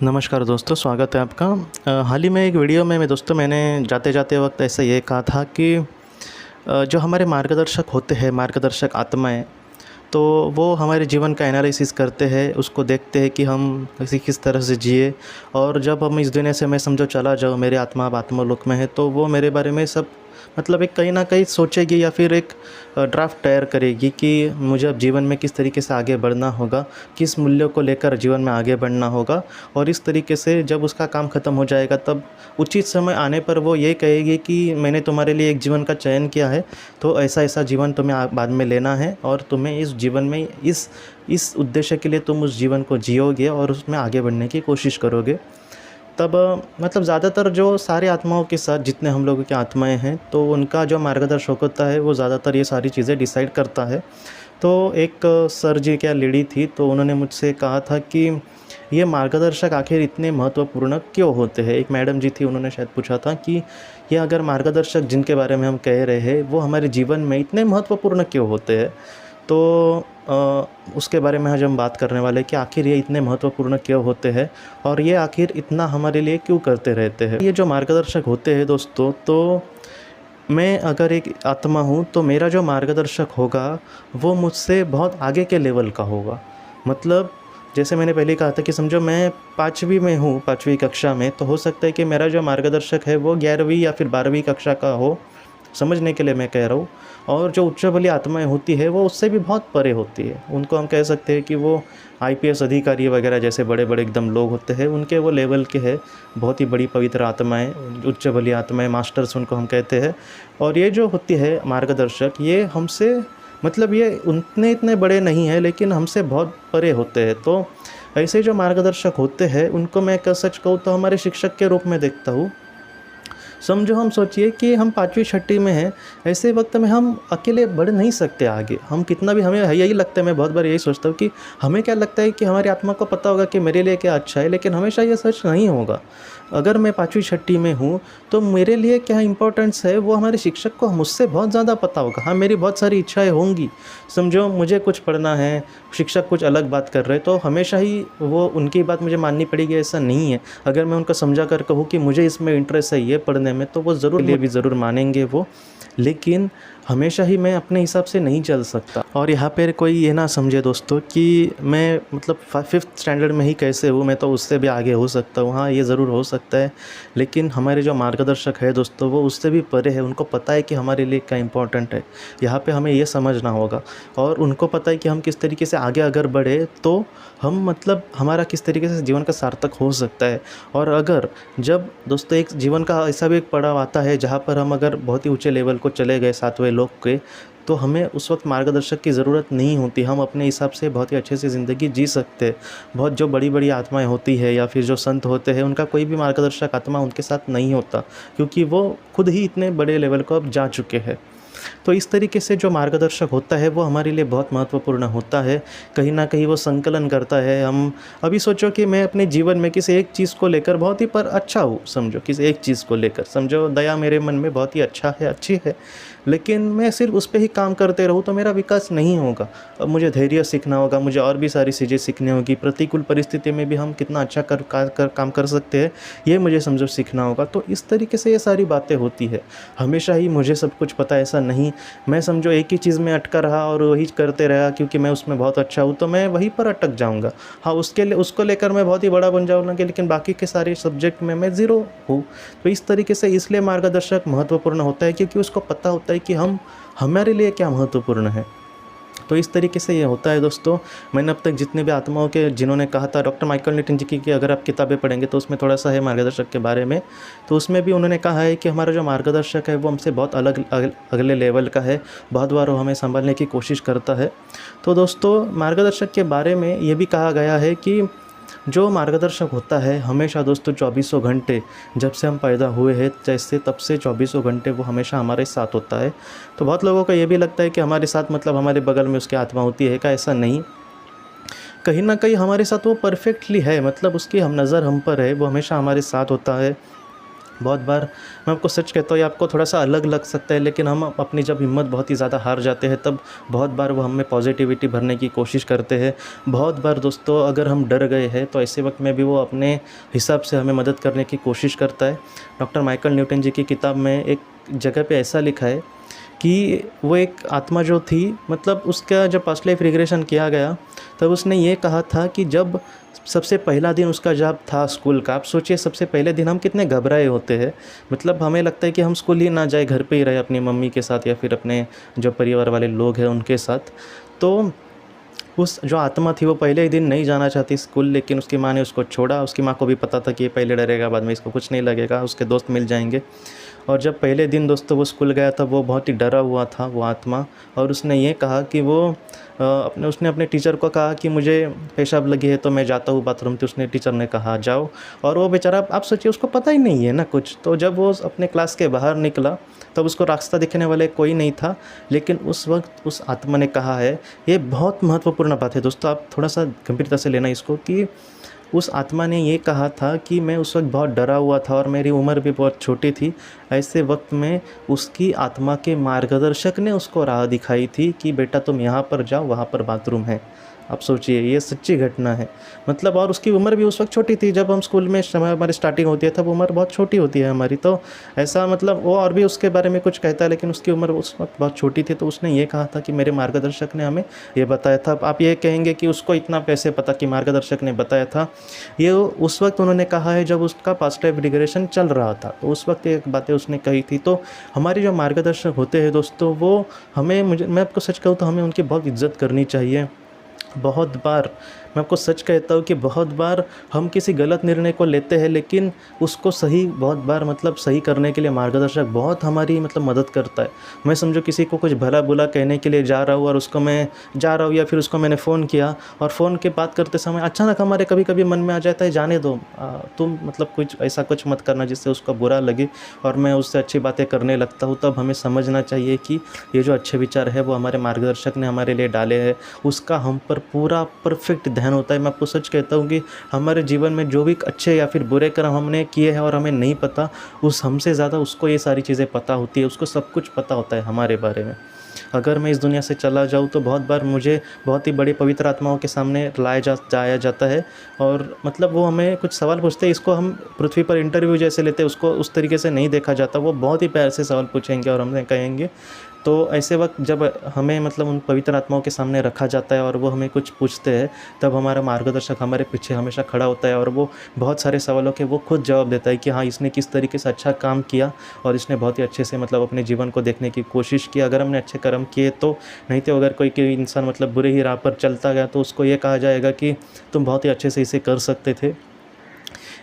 नमस्कार दोस्तों, स्वागत है आपका। हाल ही में एक वीडियो में मैंने जाते-जाते वक़्त ऐसा ये कहा था कि जो हमारे मार्गदर्शक होते हैं, मार्गदर्शक आत्माएँ, तो वो हमारे जीवन का एनालिसिस करते हैं, उसको देखते हैं कि हम किस तरह से जिए। और जब हम इस दुनिया से मैं समझो चला जाऊँ, मेरी आत्मा अब आत्मलोक में है, तो वो मेरे बारे में सब मतलब एक कहीं न कहीं सोचेगी या फिर एक ड्राफ्ट तैयार करेगी कि मुझे अब जीवन में किस तरीके से आगे बढ़ना होगा, किस मूल्यों को लेकर जीवन में आगे बढ़ना होगा। और इस तरीके से जब उसका काम ख़त्म हो जाएगा, तब उचित समय आने पर वो ये कहेगी कि मैंने तुम्हारे लिए एक जीवन का चयन किया है, तो ऐसा-ऐसा जीवन तुम्हें बाद में लेना है और तुम्हें इस जीवन में इस उद्देश्य के लिए तुम उस जीवन को जियोगे और उसमें आगे बढ़ने की कोशिश करोगे। तब मतलब ज़्यादातर जो सारी आत्माओं के साथ जितने हम लोगों की आत्माएँ हैं, तो उनका जो मार्गदर्शक होता है, वो ज़्यादातर ये सारी चीज़ें डिसाइड करता है। तो एक सर जी क्या लेडी थी, तो उन्होंने मुझसे कहा था कि ये मार्गदर्शक आखिर इतने महत्वपूर्ण क्यों होते हैं? एक मैडम जी थी, उन्होंने शायद पूछा था कि ये अगर मार्गदर्शक जिनके बारे में हम कह रहे हैं, वो हमारे जीवन में इतने महत्वपूर्ण क्यों होते हैं? तो उसके बारे में आज हम बात करने वाले हैं कि आखिर ये इतने महत्वपूर्ण क्यों होते हैं और ये आखिर इतना हमारे लिए क्यों करते रहते हैं। ये जो मार्गदर्शक होते हैं दोस्तों, तो मैं अगर एक आत्मा हूँ, तो मेरा जो मार्गदर्शक होगा वो मुझसे बहुत आगे के लेवल का होगा। मतलब जैसे मैंने पहले कहा था कि समझो मैं 5वीं में हूँ, 5वीं कक्षा में, तो हो सकता है कि मेरा जो मार्गदर्शक है वो 11वीं या फिर 12वीं कक्षा का हो, समझने के लिए मैं कह रहा हूँ। और जो उच्च बली आत्माएँ होती है, वो उससे भी बहुत परे होती है। उनको हम कह सकते हैं कि वो आईपीएस अधिकारी वगैरह जैसे बड़े-बड़े एकदम लोग होते हैं, उनके वो लेवल के हैं। बहुत ही बड़ी पवित्र आत्माएँ, उच्च बली आत्माएँ, मास्टर्स उनको हम कहते हैं। और ये जो होती है मार्गदर्शक, ये हमसे मतलब ये उतने इतने बड़े नहीं हैं, लेकिन हमसे बहुत परे होते हैं। तो ऐसे जो मार्गदर्शक होते हैं, उनको मैं सच कहूँ तो हमारे शिक्षक के रूप में देखता हूँ। समझो हम सोचिए कि हम 5वीं छठी में हैं, ऐसे वक्त में हम अकेले बढ़ नहीं सकते आगे। हम कितना भी हमें यही लगता है, मैं बहुत बार यही सोचता हूँ कि हमें क्या लगता है कि हमारी आत्मा को पता होगा कि मेरे लिए क्या अच्छा है, लेकिन हमेशा ये सच नहीं होगा। अगर मैं 5वीं छठी में हूँ, तो मेरे लिए क्या इम्पोर्टेंस है वो हमारे शिक्षक को मुझसे बहुत ज़्यादा पता होगा। हाँ, मेरी बहुत सारी इच्छाएँ होंगी। समझो मुझे कुछ पढ़ना है, शिक्षक कुछ अलग बात कर रहे हैं, तो हमेशा ही वो उनकी बात मुझे माननी पड़ेगी ऐसा नहीं है। अगर मैं उनको समझा कर कहूँ कि मुझे इसमें इंटरेस्ट है ये पढ़ने में, तो वो ज़रूर लिए भी ज़रूर मानेंगे वो। लेकिन हमेशा ही मैं अपने हिसाब से नहीं चल सकता। और यहाँ पर कोई ये ना समझे दोस्तों कि मैं मतलब 5th स्टैंडर्ड में ही कैसे हूँ, मैं तो उससे भी आगे हो सकता हूँ। हाँ, ये ज़रूर हो सकता है, लेकिन हमारे जो मार्गदर्शक है दोस्तों, वो उससे भी परे है। उनको पता है कि हमारे लिए क्या इम्पोर्टेंट है। यहाँ पे हमें ये समझना होगा। और उनको पता है कि हम किस तरीके से आगे अगर बढ़े, तो हम मतलब हमारा किस तरीके से जीवन का सार्थक हो सकता है। और अगर जब दोस्तों एक जीवन का ऐसा भी एक पड़ाव आता है, जहाँ पर हम अगर बहुत ही ऊँचे लेवल को चले गए 7वें लोक के, तो हमें उस वक्त मार्गदर्शक की ज़रूरत नहीं होती। हम अपने हिसाब से बहुत ही अच्छे से ज़िंदगी जी सकते हैं। बहुत जो बड़ी-बड़ी आत्माएँ होती है या फिर जो संत होते हैं, उनका कोई भी मार्गदर्शक आत्मा उनके साथ नहीं होता, क्योंकि वो खुद ही इतने बड़े लेवल को अब जा चुके हैं। तो इस तरीके से जो मार्गदर्शक होता है, वो हमारे लिए बहुत महत्वपूर्ण होता है। कहीं न कहीं वो संकलन करता है। हम अभी सोचो कि मैं अपने जीवन में किसी एक चीज़ को लेकर बहुत ही अच्छा हूँ, समझो किसी एक चीज़ को लेकर। समझो दया मेरे मन में बहुत ही अच्छा है, अच्छी है, लेकिन मैं सिर्फ़ उस पे ही काम करते रहूँ, तो मेरा विकास नहीं होगा। अब मुझे धैर्य सीखना होगा, मुझे और भी सारी चीज़ें सीखनी होगी। प्रतिकूल परिस्थिति में भी हम कितना अच्छा काम कर सकते हैं, ये मुझे समझो सीखना होगा। तो इस तरीके से ये सारी बातें होती है। हमेशा ही मुझे सब कुछ पता है ऐसा नहीं। मैं समझो एक ही चीज़ में अटका रहा और वही करते रहा क्योंकि मैं उसमें बहुत अच्छा हूँ, तो मैं वहीं पर अटक जाऊँगा। हाँ, उसको लेकर मैं बहुत ही बड़ा बन जाऊँगा, लेकिन बाकी के सारे सब्जेक्ट में मैं ज़ीरो हूँ। तो इस तरीके से इसलिए मार्गदर्शक महत्वपूर्ण होता है, क्योंकि उसको पता होता है कि हमारे लिए क्या महत्वपूर्ण है। तो इस तरीके से ये होता है दोस्तों। मैंने अब तक जितने भी आत्माओं के जिन्होंने कहा था, डॉक्टर माइकल न्यूटन जी की अगर आप किताबें पढ़ेंगे, तो उसमें थोड़ा सा है मार्गदर्शक के बारे में। तो उसमें भी उन्होंने कहा है कि हमारा जो मार्गदर्शक है, वो हमसे बहुत अगले लेवल का है। बहुत बार वो हमें संभालने की कोशिश करता है। तो दोस्तों, मार्गदर्शक के बारे में ये भी कहा गया है कि जो मार्गदर्शक होता है, हमेशा दोस्तों 24 घंटे, जब से हम पैदा हुए हैं जैसे, तब से 24 घंटे वो हमेशा हमारे साथ होता है। तो बहुत लोगों को ये भी लगता है कि हमारे साथ मतलब हमारे बगल में उसकी आत्मा होती है, क्या ऐसा नहीं। कहीं न कहीं हमारे साथ वो परफेक्टली है, मतलब उसकी हम नज़र हम पर है, वो हमेशा हमारे साथ होता है। बहुत बार मैं आपको सच कहता हूँ, ये आपको थोड़ा-सा अलग लग सकता है, लेकिन हम अपनी जब हिम्मत बहुत ही ज़्यादा हार जाते हैं, तब बहुत बार वो हमें पॉज़िटिविटी भरने की कोशिश करते हैं। बहुत बार दोस्तों अगर हम डर गए हैं, तो ऐसे वक़्त में भी वो अपने हिसाब से हमें मदद करने की कोशिश करता है। डॉक्टर माइकल न्यूटन जी की किताब में एक जगह पे ऐसा लिखा है कि वो एक आत्मा जो थी, मतलब उसका जब पास्ट लाइफ रिग्रेशन किया गया, तब उसने ये कहा था कि जब सबसे पहला दिन उसका जब था स्कूल का, आप सोचिए सबसे पहले दिन हम कितने घबराए होते हैं। मतलब हमें लगता है कि हम स्कूल ही ना जाए, घर पे ही रहे अपनी मम्मी के साथ या फिर अपने जो परिवार वाले लोग हैं उनके साथ। तो उस जो आत्मा थी वो पहले ही दिन नहीं जाना चाहती स्कूल, लेकिन उसकी माँ ने उसको छोड़ा। उसकी माँ को भी पता था कि ये पहले डरेगा, बाद में इसको कुछ नहीं लगेगा, उसके दोस्त मिल जाएंगे। और जब पहले दिन दोस्तों वो स्कूल गया था, वो बहुत ही डरा हुआ था वो आत्मा। और उसने ये कहा कि वो उसने अपने टीचर को कहा कि मुझे पेशाब लगी है तो मैं जाता हूँ बाथरूम। तो उसने टीचर ने कहा जाओ। और वो बेचारा, आप सोचिए उसको पता ही नहीं है ना कुछ। तो जब वो अपने क्लास के बाहर निकला, तब उसको रास्ता दिखने वाले कोई नहीं था। लेकिन उस वक्त उस आत्मा ने कहा है, ये बहुत महत्वपूर्ण बात है दोस्तों, आप थोड़ा सा गंभीरता से लेना इसको, कि उस आत्मा ने ये कहा था कि मैं उस वक्त बहुत डरा हुआ था और मेरी उम्र भी बहुत छोटी थी। ऐसे वक्त में उसकी आत्मा के मार्गदर्शक ने उसको राह दिखाई थी कि बेटा तुम यहाँ पर जाओ, वहाँ पर बाथरूम है। आप सोचिए, ये सच्ची घटना है। मतलब और उसकी उम्र भी उस वक्त छोटी थी। जब हम स्कूल में समय हमारी स्टार्टिंग होती है, तब उम्र बहुत छोटी होती है हमारी। तो ऐसा मतलब वो और भी उसके बारे में कुछ कहता है, लेकिन उसकी उम्र उस वक्त बहुत छोटी थी। तो उसने ये कहा था कि मेरे मार्गदर्शक ने हमें ये बताया था। आप ये कहेंगे कि उसको इतना कैसे पता कि मार्गदर्शक ने बताया था? ये उस वक्त उन्होंने कहा है जब उसका पास्ट लाइफ रिग्रेशन चल रहा था, तो उस वक्त एक बातें उसने कही थी। तो हमारे जो मार्गदर्शक होते हैं दोस्तों, वो हमें, मैं आपको सच कहूँ तो हमें उनकी बहुत इज़्ज़त करनी चाहिए। बहुत बार मैं आपको सच कहता हूँ कि बहुत बार हम किसी गलत निर्णय को लेते हैं, लेकिन उसको सही बहुत बार मतलब सही करने के लिए मार्गदर्शक बहुत हमारी मतलब मदद करता है। मैं समझो किसी को कुछ भला बुरा कहने के लिए जा रहा हूँ और उसको मैं जा रहा हूँ, या फिर उसको मैंने फ़ोन किया और फ़ोन के बात करते समय अचानक हमारे कभी कभी मन में आ जाता है, जाने दो, तुम मतलब कुछ ऐसा कुछ मत करना जिससे उसको बुरा लगे, और मैं उससे अच्छी बातें करने लगता हूँ। तब हमें समझना चाहिए कि ये जो अच्छे विचार है वो हमारे मार्गदर्शक ने हमारे लिए डाले हैं, उसका हम पर पूरा परफेक्ट ध्यान होता है। मैं आपको सच कहता हूँ कि हमारे जीवन में जो भी अच्छे या फिर बुरे कर्म हमने किए हैं और हमें नहीं पता, उस हमसे ज़्यादा उसको ये सारी चीज़ें पता होती है, उसको सब कुछ पता होता है हमारे बारे में। अगर मैं इस दुनिया से चला जाऊँ तो बहुत बार मुझे बहुत ही बड़ी पवित्र आत्माओं के सामने जाया जाता है, और मतलब वो हमें कुछ सवाल पूछते हैं। इसको हम पृथ्वी पर इंटरव्यू जैसे लेते हैं, उसको उस तरीके से नहीं देखा जाता। वो बहुत ही प्यार से सवाल पूछेंगे और हमें कहेंगे। तो ऐसे वक्त जब हमें मतलब उन पवित्र आत्माओं के सामने रखा जाता है और वो हमें कुछ पूछते हैं, तब हमारा मार्गदर्शक हमारे पीछे हमेशा खड़ा होता है, और वो बहुत सारे सवालों के वो खुद जवाब देता है कि हाँ, इसने किस तरीके से अच्छा काम किया और इसने बहुत ही अच्छे से मतलब अपने जीवन को देखने की कोशिश की। अगर हमने अच्छे कर्म किए तो, नहीं तो अगर कोई इंसान मतलब बुरे ही राह पर चलता गया तो उसको ये कहा जाएगा कि तुम बहुत ही अच्छे से इसे कर सकते थे।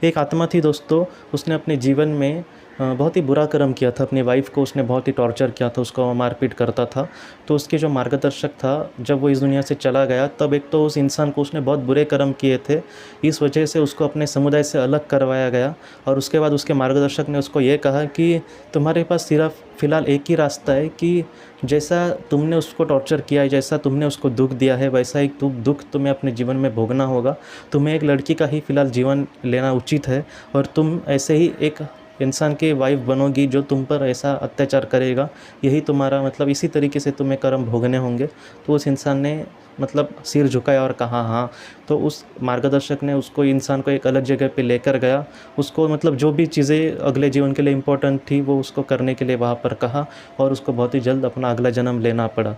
एक आत्मा थी दोस्तों, उसने अपने जीवन में बहुत ही बुरा कर्म किया था। अपनी वाइफ़ को उसने बहुत ही टॉर्चर किया था, उसको मारपीट करता था। तो उसके जो मार्गदर्शक था, जब वो इस दुनिया से चला गया, तब एक तो उस इंसान को उसने बहुत बुरे कर्म किए थे, इस वजह से उसको अपने समुदाय से अलग करवाया गया। और उसके बाद उसके मार्गदर्शक ने उसको ये कहा कि तुम्हारे पास सिर्फ फ़िलहाल एक ही रास्ता है कि जैसा तुमने उसको टॉर्चर किया है, जैसा तुमने उसको दुःख दिया है, वैसा एक दुःख तुम्हें अपने जीवन में भोगना होगा। तुम्हें एक लड़की का ही फ़िलहाल जीवन लेना उचित है, और तुम ऐसे ही एक इंसान की वाइफ बनोगी जो तुम पर ऐसा अत्याचार करेगा। यही तुम्हारा मतलब, इसी तरीके से तुम्हें कर्म भोगने होंगे। तो उस इंसान ने मतलब सिर झुकाया और कहा हाँ। तो उस मार्गदर्शक ने उसको, इंसान को एक अलग जगह पे लेकर गया। उसको मतलब जो भी चीज़ें अगले जीवन के लिए इम्पोर्टेंट थी वो उसको करने के लिए वहाँ पर कहा, और उसको बहुत ही जल्द अपना अगला जन्म लेना पड़ा।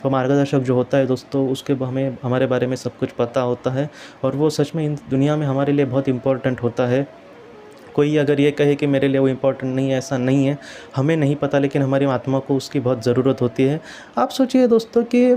तो मार्गदर्शक जो होता है दोस्तों, उसके हमें हमारे बारे में सब कुछ पता होता है, और वो सच में इन दुनिया में हमारे लिए बहुत इम्पोर्टेंट होता है। कोई अगर ये कहे कि मेरे लिए वो इम्पोर्टेंट नहीं है, ऐसा नहीं है। हमें नहीं पता, लेकिन हमारी आत्मा को उसकी बहुत ज़रूरत होती है। आप सोचिए दोस्तों कि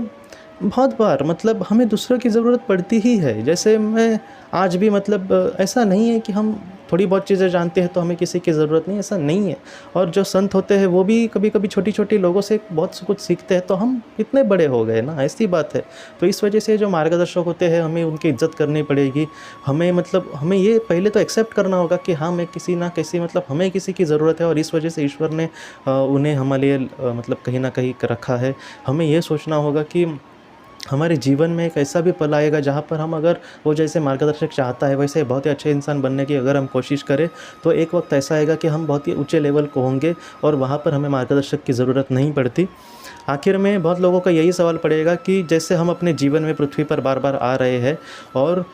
बहुत बार मतलब हमें दूसरों की ज़रूरत पड़ती ही है। जैसे मैं आज भी मतलब ऐसा नहीं है कि हम थोड़ी बहुत चीज़ें जानते हैं तो हमें किसी की ज़रूरत नहीं, ऐसा नहीं है। और जो संत होते हैं वो भी कभी कभी छोटी छोटी लोगों से बहुत कुछ सीखते हैं, तो हम इतने बड़े हो गए ना, ऐसी बात है। तो इस वजह से जो मार्गदर्शक होते हैं हमें उनकी इज्जत करनी पड़ेगी। हमें मतलब हमें ये पहले तो एक्सेप्ट करना होगा कि हाँ, मैं किसी ना किसी मतलब हमें किसी की ज़रूरत है, और इस वजह से ईश्वर ने उन्हें हमारे लिए मतलब कहीं ना कहीं रखा है। हमें ये सोचना होगा कि हमारे जीवन में एक ऐसा भी पल आएगा जहाँ पर हम अगर वो जैसे मार्गदर्शक चाहता है वैसे बहुत ही अच्छे इंसान बनने की अगर हम कोशिश करें तो एक वक्त ऐसा आएगा कि हम बहुत ही ऊंचे लेवल को होंगे और वहाँ पर हमें मार्गदर्शक की ज़रूरत नहीं पड़ती। आखिर में बहुत लोगों का यही सवाल पड़ेगा कि जैसे हम अपने जीवन में पृथ्वी पर बार बार आ रहे हैं और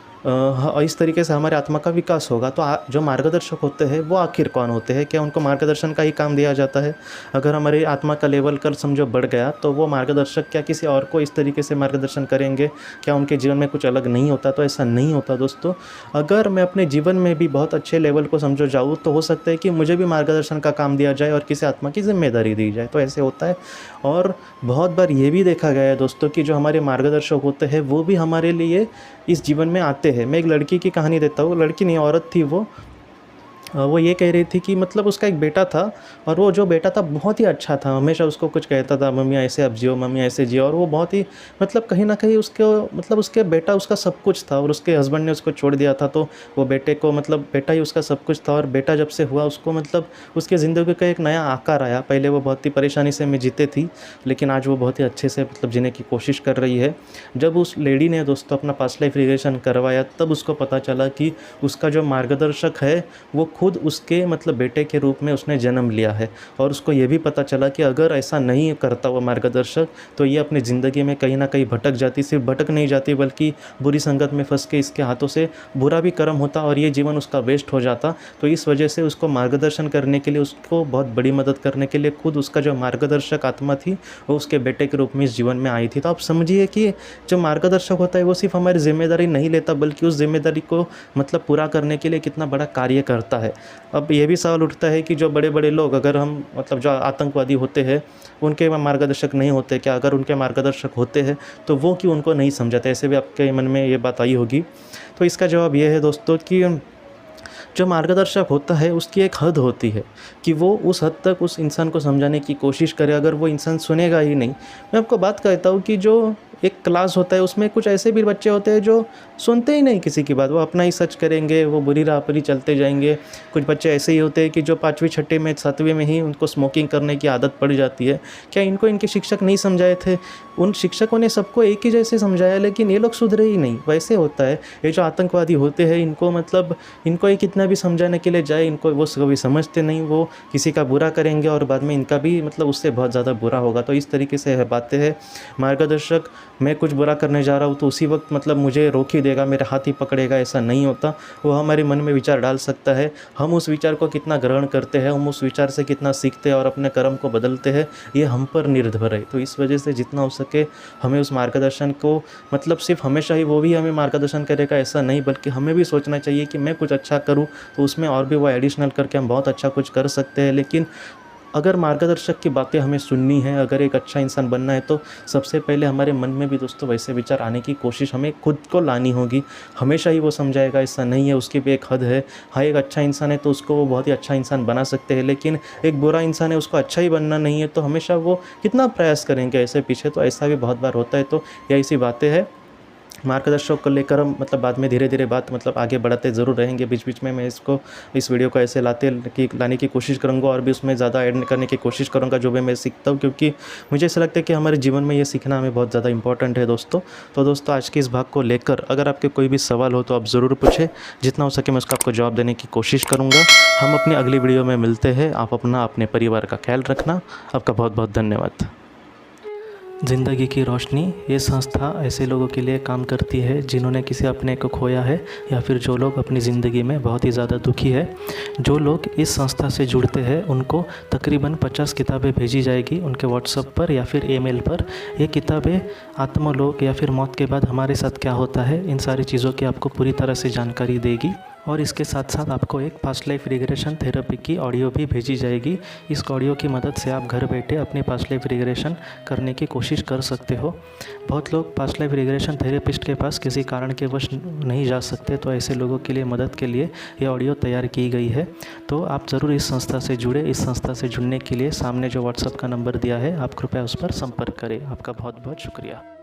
इस तरीके से हमारे आत्मा का विकास होगा, तो जो मार्गदर्शक होते हैं वो आखिर कौन होते हैं? क्या उनको मार्गदर्शन का ही काम दिया जाता है? अगर हमारी आत्मा का लेवल कल समझो बढ़ गया तो वो मार्गदर्शक क्या किसी और को इस तरीके से मार्गदर्शन करेंगे? क्या उनके जीवन में कुछ अलग नहीं होता? तो ऐसा नहीं होता दोस्तों। अगर मैं अपने जीवन में भी बहुत अच्छे लेवल को समझो जाऊँ तो हो सकता है कि मुझे भी मार्गदर्शन का काम दिया जाए और किसी आत्मा की जिम्मेदारी दी जाए, तो ऐसे होता है। और बहुत बार ये भी देखा गया है दोस्तों कि जो हमारे मार्गदर्शक होते हैं वो भी हमारे लिए इस जीवन में आते हैं। मैं एक लड़की की कहानी देता हूँ, लड़की नहीं औरत थी वो ये कह रही थी कि मतलब उसका एक बेटा था और वो जो बेटा था बहुत ही अच्छा था, हमेशा उसको कुछ कहता था, मम्मी ऐसे अब जियो, मम्मी ऐसे जियो। और वो बहुत ही मतलब कहीं ना कहीं उसके बेटा उसका सब कुछ था और उसके हस्बैंड ने उसको छोड़ दिया था, तो वो बेटे को मतलब बेटा ही उसका सब कुछ था। और बेटा जब से हुआ उसको मतलब उसके ज़िंदगी का एक नया आकार आया। पहले वो बहुत ही परेशानी से में जीते थी लेकिन आज वो बहुत ही अच्छे से मतलब जीने की कोशिश कर रही है। जब उस लेडी ने दोस्तों अपना पास्ट लाइफ रिग्रेशन करवाया तब उसको पता चला कि उसका जो मार्गदर्शक है वो खुद उसके मतलब बेटे के रूप में उसने जन्म लिया है। और उसको ये भी पता चला कि अगर ऐसा नहीं करता वो मार्गदर्शक तो ये अपनी ज़िंदगी में कहीं ना कहीं भटक जाती। सिर्फ भटक नहीं जाती बल्कि बुरी संगत में फंस के इसके हाथों से बुरा भी कर्म होता और ये जीवन उसका वेस्ट हो जाता। तो इस वजह से उसको मार्गदर्शन करने के लिए, उसको बहुत बड़ी मदद करने के लिए खुद उसका जो मार्गदर्शक आत्मा थी वो उसके बेटे के रूप में इस जीवन में आई थी। तो आप समझिए कि जो मार्गदर्शक होता है वो सिर्फ हमारी जिम्मेदारी नहीं लेता बल्कि उस जिम्मेदारी को मतलब पूरा करने के लिए कितना बड़ा कार्य करता है। अब ये भी सवाल उठता है कि जो बड़े बड़े लोग, अगर हम मतलब जो आतंकवादी होते हैं उनके मार्गदर्शक नहीं होते क्या? अगर उनके मार्गदर्शक होते हैं तो वो क्यों उनको नहीं समझाते? ऐसे भी आपके मन में ये बात आई होगी। तो इसका जवाब ये है दोस्तों कि जो मार्गदर्शक होता है उसकी एक हद होती है कि वो उस हद तक उस इंसान को समझाने की कोशिश करे। अगर वो इंसान सुनेगा ही नहीं, मैं आपको बात कहता हूँ कि जो एक क्लास होता है उसमें कुछ ऐसे भी बच्चे होते हैं जो सुनते ही नहीं किसी की बात, वो अपना ही सच करेंगे, वो बुरी राह पर ही चलते जाएंगे। कुछ बच्चे ऐसे ही होते हैं कि जो 5वीं 6वीं में 7वीं में ही उनको स्मोकिंग करने की आदत पड़ जाती है। क्या इनको इनके शिक्षक नहीं समझाए थे? उन शिक्षकों ने सबको एक ही जैसे समझाया लेकिन ये लोग सुधरे ही नहीं। वैसे होता है ये जो आतंकवादी होते हैं, इनको मतलब इनको ये कितना भी समझाने के लिए जाए इनको वो कभी समझते नहीं, वो किसी का बुरा करेंगे और बाद में इनका भी मतलब उससे बहुत ज़्यादा बुरा होगा। तो इस तरीके से बातें हैं। मार्गदर्शक मैं कुछ बुरा करने जा रहा हूँ तो उसी वक्त मतलब मुझे रोक ही देगा, मेरे हाथ ही पकड़ेगा, ऐसा नहीं होता। वो हमारे मन में विचार डाल सकता है, हम उस विचार को कितना ग्रहण करते हैं, हम उस विचार से कितना सीखते हैं और अपने कर्म को बदलते हैं, ये हम पर निर्भर है। तो इस वजह से जितना हो सके हमें उस मार्गदर्शन को मतलब सिर्फ हमेशा ही वो भी हमें मार्गदर्शन करेगा ऐसा नहीं, बल्कि हमें भी सोचना चाहिए कि मैं कुछ अच्छा करूँ तो उसमें और भी वो एडिशनल करके हम बहुत अच्छा कुछ कर सकते हैं। लेकिन अगर मार्गदर्शक की बातें हमें सुननी है, अगर एक अच्छा इंसान बनना है तो सबसे पहले हमारे मन में भी दोस्तों वैसे विचार आने की कोशिश हमें खुद को लानी होगी। हमेशा ही वो समझाएगा ऐसा नहीं है, उसकी भी एक हद है। हाँ, एक अच्छा इंसान है तो उसको वो बहुत ही अच्छा इंसान बना सकते हैं, लेकिन एक बुरा इंसान है उसको अच्छा ही बनना नहीं है तो हमेशा वो कितना प्रयास करेंगे ऐसे पीछे। तो ऐसा भी बहुत बार होता है। तो यही सी बातें हैं। मार्गदर्शक को लेकर हम मतलब बाद में धीरे धीरे बात मतलब आगे बढ़ाते ज़रूर रहेंगे। बीच बीच में मैं इस वीडियो को ऐसे लाने की कोशिश करूँगा और भी उसमें ज़्यादा ऐड करने की कोशिश करूँगा जो भी मैं सीखता हूँ, क्योंकि मुझे ऐसा लगता है कि हमारे जीवन में ये सीखना हमें बहुत ज़्यादा इंपॉर्टेंट है दोस्तों। तो दोस्तों आज के इस भाग को लेकर अगर आपके कोई भी सवाल हो तो आप ज़रूर पूछें, जितना हो सके मैं उसका आपको जवाब देने की कोशिश करूँगा। हम अपनी अगली वीडियो में मिलते हैं। आप अपना अपने परिवार का ख्याल रखना। आपका बहुत बहुत धन्यवाद। ज़िंदगी की रोशनी ये संस्था ऐसे लोगों के लिए काम करती है जिन्होंने किसी अपने को खोया है या फिर जो लोग अपनी ज़िंदगी में बहुत ही ज़्यादा दुखी है। जो लोग इस संस्था से जुड़ते हैं उनको तकरीबन 50 किताबें भेजी जाएगी उनके व्हाट्सएप पर या फिर ईमेल पर। ये किताबें आत्मलोक या फिर मौत के बाद हमारे साथ क्या होता है इन सारी चीज़ों की आपको पूरी तरह से जानकारी देगी। और इसके साथ साथ आपको एक पास्ट लाइफ रिग्रेशन थेरेपी की ऑडियो भी भेजी जाएगी। इस ऑडियो की मदद से आप घर बैठे अपनी पास्ट लाइफ रिग्रेशन करने की कोशिश कर सकते हो। बहुत लोग पास्ट लाइफ रिग्रेशन थेरेपिस्ट के पास किसी कारण के वश नहीं जा सकते, तो ऐसे लोगों के लिए मदद के लिए ये ऑडियो तैयार की गई है। तो आप ज़रूर इस संस्था से जुड़े। इस संस्था से जुड़ने के लिए सामने जो व्हाट्सएप का नंबर दिया है आप कृपया उस पर संपर्क करें। आपका बहुत बहुत शुक्रिया।